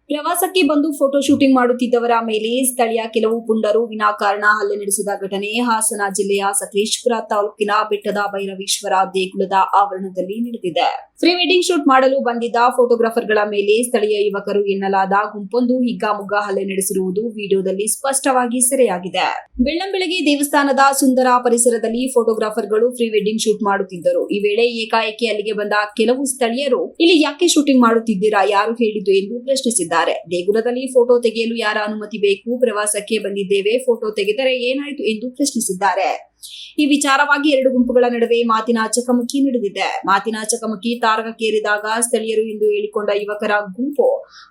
ಪ್ರವಾಸಕ್ಕೆ ಬಂದು photo shooting ಮಾಡುತ್ತಿದ್ದವರ ಮೇಲೆ ಸ್ಥಳೀಯ ಕೆಲವು ಪುಂಡರು ವಿನಾಕಾರಣ ಹಲ್ಲೆ ನಡೆಸಿದ ಘಟನೆ ಹಾಸನ ಜಿಲ್ಲೆಯ ಸಕಲೇಶಪುರ ತಾಲೂಕಿನ ಬೆಟ್ಟದ ಭೈರವೇಶ್ವರ ದೇಗುಲದ ಆವರಣದಲ್ಲಿ ನಡೆದಿದೆ. ಪ್ರೀ ವೆಡ್ಡಿಂಗ್ ಶೂಟ್ ಮಾಡಲು ಬಂದಿದ್ದ ಫೋಟೋಗ್ರಾಫರ್ಗಳ ಮೇಲೆ ಸ್ಥಳೀಯ ಯುವಕರು ಎನ್ನಲಾದ ಗುಂಪೊಂದು ಹಿಗ್ಗಾಮುಗ್ಗಾ ಹಲ್ಲೆ ನಡೆಸಿರುವುದು ವಿಡಿಯೋದಲ್ಲಿ ಸ್ಪಷ್ಟವಾಗಿ ಸೆರೆಯಾಗಿದೆ. ಬೆಳ್ಳಂಬೆಳಗ್ಗೆ ದೇವಸ್ಥಾನದ ಸುಂದರ ಪರಿಸರದಲ್ಲಿ ಫೋಟೋಗ್ರಾಫರ್ಗಳು ಪ್ರೀ ವೆಡ್ಡಿಂಗ್ ಶೂಟ್ ಮಾಡುತ್ತಿದ್ದರು. ಈ ವೇಳೆ ಏಕಾಏಕಿ ಅಲ್ಲಿಗೆ ಬಂದ ಕೆಲವು ಸ್ಥಳೀಯರು ಇಲ್ಲಿ ಯಾಕೆ ಶೂಟಿಂಗ್ ಮಾಡುತ್ತಿದ್ದೀರಾ, ಯಾರು ಹೇಳಿದ್ದು ಎಂದು ಪ್ರಶ್ನಿಸಿದ್ದಾರೆ. ದೇಗುಲದಲ್ಲಿ ಫೋಟೋ ತೆಗೆಯಲು ಯಾರ ಅನುಮತಿ ಬೇಕು? ಪ್ರವಾಸಕ್ಕೆ ಬಂದಿದ್ದೇವೆ, ಫೋಟೋ ತೆಗೆದರೆ ಏನಾಯಿತು ಎಂದು ಪ್ರಶ್ನಿಸಿದ್ದಾರೆ. ಈ ವಿಚಾರವಾಗಿ ಎರಡು ಗುಂಪುಗಳ ನಡುವೆ ಮಾತಿನ ಚಕಮಕಿ ನಡೆದಿದೆ. ಮಾತಿನ ಚಕಮಕಿ ತಾರಕಕ್ಕೇರಿದಾಗ ಸ್ಥಳೀಯರು ಎಂದು ಹೇಳಿಕೊಂಡ ಯುವಕರ ಗುಂಪು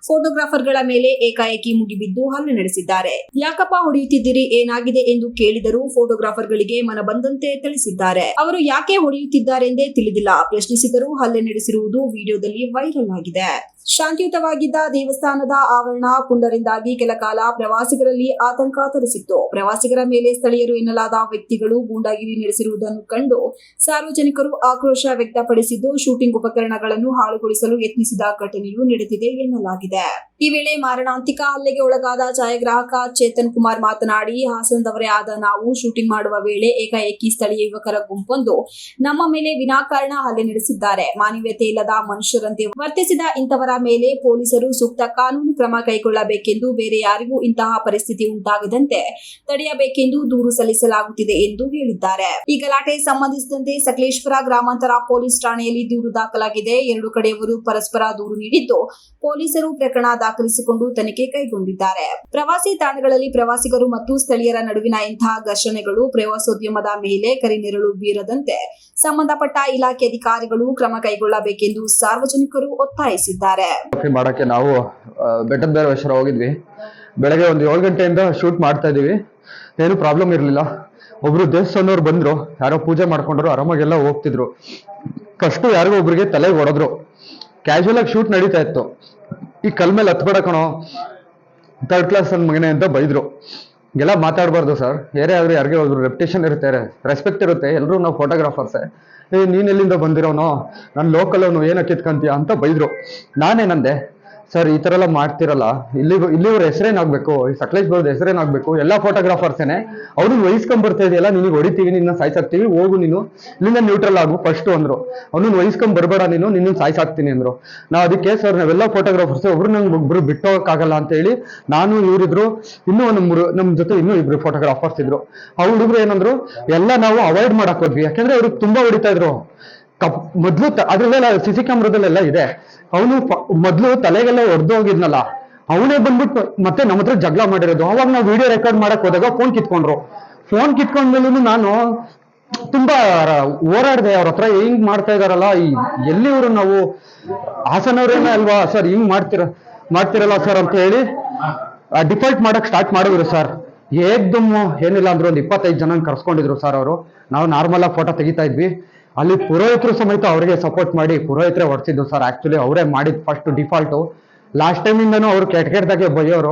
ಫೋಟೋಗ್ರಾಫರ್ಗಳ ಮೇಲೆ ಏಕಾಏಕಿ ಮುಗಿಬಿದ್ದು ಹಲ್ಲೆ ನಡೆಸಿದ್ದಾರೆ. ಯಾಕಪ್ಪ ಹೊಡೆಯುತ್ತಿದ್ದೀರಿ, ಏನಾಗಿದೆ ಎಂದು ಕೇಳಿದರೂ ಫೋಟೋಗ್ರಾಫರ್ಗಳಿಗೆ ಮನ ಬಂದಂತೆ ತಿಳಿಸಿದ್ದಾರೆ. ಅವರು ಯಾಕೆ ಹೊಡೆಯುತ್ತಿದ್ದಾರೆಂದೇ ತಿಳಿದಿಲ್ಲ. ಪ್ರಶ್ನಿಸಿದರೂ ಹಲ್ಲೆ ನಡೆಸಿರುವುದು ವಿಡಿಯೋದಲ್ಲಿ ವೈರಲ್ ಆಗಿದೆ. ಶಾಂತಿಯುತವಾಗಿದ್ದ ದೇವಸ್ಥಾನದ ಆವರಣ ಪುಂಡರಿಂದಾಗಿ ಕೆಲ ಕಾಲ ಪ್ರವಾಸಿಗರಲ್ಲಿ ಆತಂಕ ತರಿಸಿತ್ತು. ಪ್ರವಾಸಿಗರ ಮೇಲೆ ಸ್ಥಳೀಯರು ಎನ್ನಲಾದ ವ್ಯಕ್ತಿಗಳು ಗೂಂಡಾಗಿರಿ ನಡೆಸಿರುವುದನ್ನು ಕಂಡು ಸಾರ್ವಜನಿಕರು ಆಕ್ರೋಶ ವ್ಯಕ್ತಪಡಿಸಿದ್ದು, ಶೂಟಿಂಗ್ ಉಪಕರಣಗಳನ್ನು ಹಾಳುಗೊಳಿಸಲು ಯತ್ನಿಸಿದ ಘಟನೆಯೂ ನಡೆದಿದೆ ಎನ್ನಲಾಗಿದೆ. ಈ ವೇಳೆ ಮಾರಣಾಂತಿಕ ಹಲ್ಲೆಗೆ ಒಳಗಾದ ಛಾಯಾಗ್ರಾಹಕ ಚೇತನ್ ಕುಮಾರ್ ಮಾತನಾಡಿ, ಹಾಸನದವರೇ ಆದ ನಾವು ಶೂಟಿಂಗ್ ಮಾಡುವ ವೇಳೆ ಏಕಾಏಕಿ ಸ್ಥಳೀಯ ಯುವಕರ ಗುಂಪೊಂದು ನಮ್ಮ ಮೇಲೆ ವಿನಾಕಾರಣ ಹಲ್ಲೆ ನಡೆಸಿದ್ದಾರೆ. ಮಾನವೀಯತೆ ಇಲ್ಲದ ಮನುಷ್ಯರಂತೆ ವರ್ತಿಸಿದ ಇಂಥವರ ಮೇಲೆ ಪೊಲೀಸರು ಸೂಕ್ತ ಕಾನೂನು ಕ್ರಮ ಕೈಗೊಳ್ಳಬೇಕೆಂದು, ಬೇರೆ ಯಾರಿಗೂ ಇಂತಹ ಪರಿಸ್ಥಿತಿ ಉಂಟಾಗದಂತೆ ತಡೆಯಬೇಕೆಂದು ದೂರು ಸಲ್ಲಿಸಲಾಗುತ್ತಿದೆ ಎಂದು ಹೇಳಿದ್ದಾರೆ. ಈ ಗಲಾಟೆ ಸಂಬಂಧಿಸಿದಂತೆ ಸಕಲೇಶಪುರ ಗ್ರಾಮಾಂತರ ಪೊಲೀಸ್ ಠಾಣೆಯಲ್ಲಿ ದೂರು ದಾಖಲಾಗಿದೆ. ಎರಡು ಕಡೆಯವರು ಪರಸ್ಪರ ದೂರು ನೀಡಿದ್ದು, ಪೊಲೀಸರು ಪ್ರಕರಣ ದಾಖಲಿಸಿಕೊಂಡು ತನಿಖೆ ಕೈಗೊಂಡಿದ್ದಾರೆ. ಪ್ರವಾಸಿ ತಾಣಗಳಲ್ಲಿ ಪ್ರವಾಸಿಗರು ಮತ್ತು ಸ್ಥಳೀಯರ ನಡುವಿನ ಇಂತಹ ಘರ್ಷಣೆಗಳು ಪ್ರವಾಸೋದ್ಯಮದ ಮೇಲೆ ಕರಿನೆರಳು ಬೀರದಂತೆ ಸಂಬಂಧಪಟ್ಟ ಇಲಾಖೆ ಅಧಿಕಾರಿಗಳು ಕ್ರಮ ಕೈಗೊಳ್ಳಬೇಕೆಂದು ಸಾರ್ವಜನಿಕರು ಒತ್ತಾಯಿಸಿದ್ದಾರೆ. ಮಾಡಕ್ಕೆ ನಾವು ಬೆಟ್ಟದ ಭೈರವೇಶ್ವರ ಹೋಗಿದ್ವಿ. ಬೆಳಗ್ಗೆ ಒಂದು 7 ಗಂಟೆಯಿಂದ ಶೂಟ್ ಮಾಡ್ತಾ ಇದೀವಿ. ಏನು ಪ್ರಾಬ್ಲಮ್ ಇರಲಿಲ್ಲ. ಒಬ್ರು ದೇವಸ್ಥಾನದವ್ರು ಬಂದ್ರು, ಯಾರೋ ಪೂಜೆ ಮಾಡ್ಕೊಂಡ್ರು, ಆರಾಮಾಗೆಲ್ಲ ಹೋಗ್ತಿದ್ರು. ಫಸ್ಟ್ ಯಾರಿಗೋ ಒಬ್ರಿಗೆ ತಲೆಗೆ ಹೊಡೆದ್ರು. ಕ್ಯಾಶುವಲ್ ಆಗಿ ಶೂಟ್ ನಡೀತಾ ಇತ್ತು. ಈ ಕಲ್ ಮೇಲೆ ಹತ್ಬೇಡ ಕಣೋ, 3rd ಕ್ಲಾಸ್ ನನ್ನ ಮಗನೇ ಅಂತ ಬೈದ್ರು. ಎಲ್ಲ ಮಾತಾಡಬಾರ್ದು ಸರ್. ಏರೇ ಆದ್ರೆ ಯಾರಿಗೆ ಹೋದ್ರು ರೆಪ್ಯುಟೇಷನ್ ಇರುತ್ತೆ, ರೆಸ್ಪೆಕ್ಟ್ ಇರುತ್ತೆ. ಎಲ್ಲರೂ ನಾವು ಫೋಟೋಗ್ರಾಫರ್ಸೇ. ನೀನ್ ಎಲ್ಲಿಂದ ಬಂದಿರೋನು, ನಾನು ಲೋಕಲ್ ಅವನು, ಏನಕ್ಕೆ ಕಿತ್ಕಂತೀಯ ಅಂತ ಬೈದ್ರು. ನಾನೇನಂದೆ, ಸರ್ ಈ ತರ ಎಲ್ಲ ಮಾಡ್ತಿರಲ್ಲ, ಇಲ್ಲಿವ್ರ ಹೆಸರೇನಾಗ್ಬೇಕು, ಈ ಸಕಲೇಶ್ಪುರದ ಹೆಸರೇನಾಗ್ಬೇಕು, ಎಲ್ಲ ಫೋಟೋಗ್ರಾಫರ್ಸೇನೆ. ಅವ್ರನ್ನ ವಹಿಸ್ಕೊಂಡ್ ಬರ್ತಾ ಇದೆಯಲ್ಲ, ನಿನಗೆ ಹೊಡಿತೀವಿ, ನಿನ್ನ ಸಾಯ್ಸಾಕ್ತೀವಿ, ಹೋಗು ನೀನು ಇಲ್ಲಿಂದ ನ್ಯೂಟ್ರಲ್ ಆಗು ಫಸ್ಟ್ ಅಂದ್ರು. ಅವ್ನನ್ನ ವಹಿಸ್ಕೊಂಡ್ ಬರ್ಬೇಡ, ನಿನ್ನ ಸಾಯ್ಸಾಕ್ತೀನಿ ಅಂದ್ರು. ನಾವು ಅದಕ್ಕೆ ಸರ್ ನಾವೆಲ್ಲ ಫೋಟೋಗ್ರಾಫರ್ಸ್, ಒಬ್ರು ನಂಗೆ ಒಬ್ರು ಬಿಟ್ಟು ಹೋಗಕ್ಕಾಗಲ್ಲ ಅಂತ ಹೇಳಿ ನಾನು ಇವರಿದ್ರು, ಇನ್ನೂ ನಮ್ ಜೊತೆ ಇನ್ನೂ ಇಬ್ರು ಫೋಟೋಗ್ರಾಫರ್ಸ್ ಇದ್ರು. ಆ ಹುಡುಗರು ಏನಂದ್ರು, ಎಲ್ಲ ನಾವು ಅವಾಯ್ಡ್ ಮಾಡಕ್ ಹೋದ್ವಿ, ಯಾಕಂದ್ರೆ ಅವ್ರಿಗೆ ತುಂಬಾ ಹೊಡಿತಾ ಇದ್ರು. ಮೊದ್ಲು ಅದ್ರಲ್ಲೆಲ್ಲ CC ಕ್ಯಾಮ್ರಾದಲ್ಲೆಲ್ಲ ಇದೆ. ಅವನು ಮೊದ್ಲು ತಲೆಗೆಲ್ಲ ಹೊಡೆದು ಹೋಗಿದ್ನಲ್ಲ, ಅವನೇ ಬಂದ್ಬಿಟ್ಟು ಮತ್ತೆ ನಮ್ಮ ಹತ್ರ ಜಗಳ ಮಾಡಿರೋದು. ಅವಾಗ ನಾವು ವಿಡಿಯೋ ರೆಕಾರ್ಡ್ ಮಾಡಕ್ ಹೋದಾಗ ಫೋನ್ ಕಿತ್ಕೊಂಡ್ರು. ಫೋನ್ ಕಿತ್ಕೊಂಡ್ಮೇಲೂ ನಾನು ತುಂಬಾ ಹೋರಾಡ್ದೆ. ಅವ್ರ ಹತ್ರ ಹಿಂಗ್ ಮಾಡ್ತಾ ಇದಾರಲ್ಲ, ಎಲ್ಲಿ ಇವರು, ನಾವು ಹಾಸನವ್ರೇನ ಅಲ್ವಾ ಸರ್, ಹಿಂಗ್ ಮಾಡ್ತಿರಲ್ಲ ಸರ್ ಅಂತ ಹೇಳಿ ಡಿಫಾಲ್ಟ್ ಮಾಡಕ್ ಸ್ಟಾರ್ಟ್ ಮಾಡಿದ್ರು ಸರ್. ಏಕ್ದಮ್ಮು ಏನಿಲ್ಲ ಅಂದ್ರು ಒಂದು 25 ಜನ ಕರ್ಸ್ಕೊಂಡಿದ್ರು ಸರ್ ಅವರು. ನಾವು ನಾರ್ಮಲ್ ಆಗಿ ಫೋಟೋ ತೆಗಿತಾ ಇದ್ವಿ. ಅಲ್ಲಿ ಪುರೋಹಿತರು ಸಮೇತ ಅವರಿಗೆ ಸಪೋರ್ಟ್ ಮಾಡಿ ಪುರೋಹಿತರೇ ಹೊಡ್ಸಿದ್ದು ಸರ್. ಆಕ್ಚುಲಿ ಅವರೇ ಮಾಡಿದ್ ಫಸ್ಟ್ ಡಿಫಾಲ್ಟು. ಲಾಸ್ಟ್ ಟೈಮಿಂದನೂ ಅವ್ರು ಕೆಟ್ಟದಾಗೆ ಬೈಯೋರು,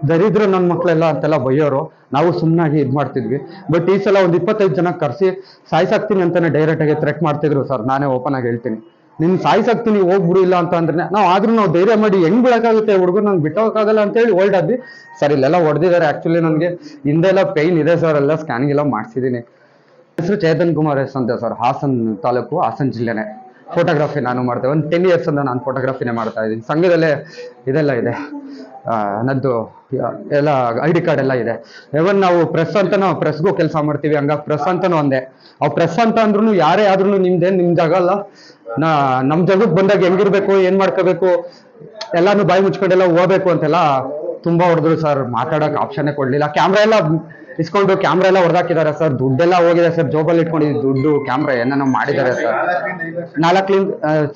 ದರಿದ್ರು ನನ್ನ ಮಕ್ಳೆಲ್ಲ ಅಂತೆಲ್ಲ ಬೈಯೋರು. ನಾವು ಸುಮ್ಮನಾಗಿ ಇದ್ ಮಾಡ್ತಿದ್ವಿ. ಬಟ್ ಈ ಸಲ ಒಂದು 25 ಜನ ಕರ್ಸಿ ಸಾಯ್ಸಾಕ್ತೀನಿ ಅಂತಾನೆ ಡೈರೆಕ್ಟ್ ಆಗಿ ಥ್ರೆಟ್ ಮಾಡ್ತಿದ್ರು ಸರ್. ನಾನೇ ಓಪನ್ ಆಗಿ ಹೇಳ್ತೀನಿ, ನಿನ್ ಸಾಯ್ಸಾಕ್ತೀನಿ, ಹೋಗ್ಬಿಡು ಇಲ್ಲ ಅಂತ ಅಂದ್ರೆ ನಾವು ಧೈರ್ಯ ಮಾಡಿ ಹೆಂಗ್ ಬಿಡಕ್ಕಾಗುತ್ತೆ, ಹುಡುಗರು ನಂಗೆ ಬಿಟ್ಟೋಗಕ್ಕಾಗಲ್ಲ ಅಂತ ಹೇಳಿ ಹೊಲ್ಡಾದ್ವಿ ಸರ್. ಇಲ್ಲೆಲ್ಲ ಹೊಡೆದಿದ್ದಾರೆ. ಆಕ್ಚುಲಿ ನನಗೆ ಹಿಂದೆಲ್ಲ ಪೈನ್ ಇದೆ ಸರ್, ಎಲ್ಲ ಸ್ಕ್ಯಾನಿಂಗ್ ಎಲ್ಲ ಮಾಡಿಸಿದ್ದೀನಿ. ಹೆಸರು ಚೇತನ್ ಕುಮಾರ್ ಎಸ್ ಅಂತ ಸರ್. ಹಾಸನ್ ತಾಲೂಕು, ಹಾಸನ್ ಜಿಲ್ಲೆನೆ. ಫೋಟೋಗ್ರಫಿ ನಾನು ಮಾಡ್ತೇವೆ. ಒಂದು 10 years ಅಂತ ನಾನು ಫೋಟೋಗ್ರಫಿನೇ ಮಾಡ್ತಾ ಇದ್ದೀನಿ. ಸಂಘದಲ್ಲೇ ಇದೆಲ್ಲ ಇದೆ, ನನ್ನದು ಎಲ್ಲ ID ಕಾರ್ಡ್ ಎಲ್ಲ ಇದೆ. ಇವನ್ ನಾವು ಪ್ರೆಸ್ಗೂ ಕೆಲಸ ಮಾಡ್ತೀವಿ. ಹಂಗಾಗಿ ಪ್ರೆಸ್ ಅಂತಾನು ಅಂದೆ. ಅವ್ ಪ್ರೆಸ್ ಅಂತ ಅಂದ್ರೂ ಯಾರೇ ಆದ್ರೂ ನಿಮ್ ಜಾಗ ಅಲ್ಲ. ನಮ್ ಜಾಗಕ್ಕೆ ಬಂದಾಗ ಹೆಂಗಿರ್ಬೇಕು, ಏನ್ ಮಾಡ್ಕೋಬೇಕು, ಎಲ್ಲಾನು ಬಾಯಿ ಮುಚ್ಕೊಂಡೆಲ್ಲ ಹೋಗ್ಬೇಕು ಅಂತೆಲ್ಲ ತುಂಬಾ ಹೊಡೆದ್ರು ಸರ್. ಮಾತಾಡಕ್ ಆಪ್ಷನ್ನೇ ಕೊಡ್ಲಿಲ್ಲ. ಕ್ಯಾಮ್ರಾ ಎಲ್ಲ ಇಸ್ಕೊಂಡು ಕ್ಯಾಮ್ರಾ ಎಲ್ಲ ಹೊಡೆದಾಕಿದ್ದಾರೆ ಸರ್. ದುಡ್ಡೆಲ್ಲ ಹೋಗಿದೆ ಸರ್. ಜೋಬಲ್ಲಿ ಇಟ್ಕೊಂಡಿದ್ದು ದುಡ್ಡು, ಕ್ಯಾಮ್ರಾ ಏನೇನೋ ಮಾಡಿದ್ದಾರೆ ಸರ್. 4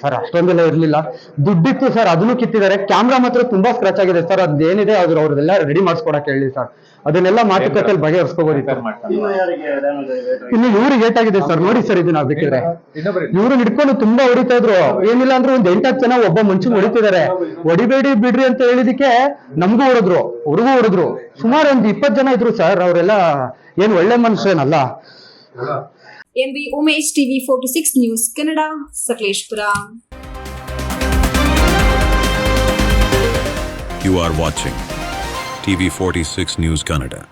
ಸರ್ ಅಷ್ಟೊಂದೆಲ್ಲ ಇರ್ಲಿಲ್ಲ. ದುಡ್ಡಿತ್ತು ಸರ್, ಅದನ್ನು ಕಿತ್ತಿದ್ದಾರೆ. ಕ್ಯಾಮ್ರಾ ಮಾತ್ರ ತುಂಬಾ ಸ್ಕ್ರಾಚ್ ಆಗಿದೆ ಸರ್. ಅದೇನಿದೆ ಅವ್ರದೆಲ್ಲ ರೆಡಿ ಮಾಡಿಸ್ಕೊಡಕ್ ಹೇಳಿ ಸರ್. ಅದನ್ನೆಲ್ಲ ಮಾತುಕತೆಯಲ್ಲಿ ಬಗೆಹರಿಸ್ಕೋಬೋದಿತ್ತು. ಇನ್ನು ಇವ್ರಿಗೆ ಏಟಾಗಿದೆ ಸರ್. ನೋಡಿ ಸರ್, ಇದನ್ನ ಬೇಕಿದ್ರೆ ಇವ್ರು ಹಿಡ್ಕೊಂಡು ತುಂಬಾ ಹೊಡಿತಾ ಇದ್ರು. ಏನಿಲ್ಲ ಅಂದ್ರೆ ಒಂದು 8-10 ಜನ ಒಬ್ಬ ಮನುಷ್ಯನ್ ಹೊಡಿತಿದ್ದಾರೆ. ಹೊಡಿಬೇಡಿ ಬಿಡ್ರಿ ಅಂತ ಹೇಳಿದಕ್ಕೆ ನಮಗೂ ಹೊಡೆದ್ರು, ಅವ್ರಿಗೂ ಹೊಡೆದ್ರು. ಸುಮಾರು ಒಂದು 20 ಜನ ಇದ್ರು ಸರ್. ಅವರೆಲ್ಲ ಏನ್ ಒಳ್ಳೆ ಮನುಷ್ಯನಲ್ಲ. MB Umesh, TV 46 news Kannada, Sakleshpur. You are watching TV 46 News Kannada.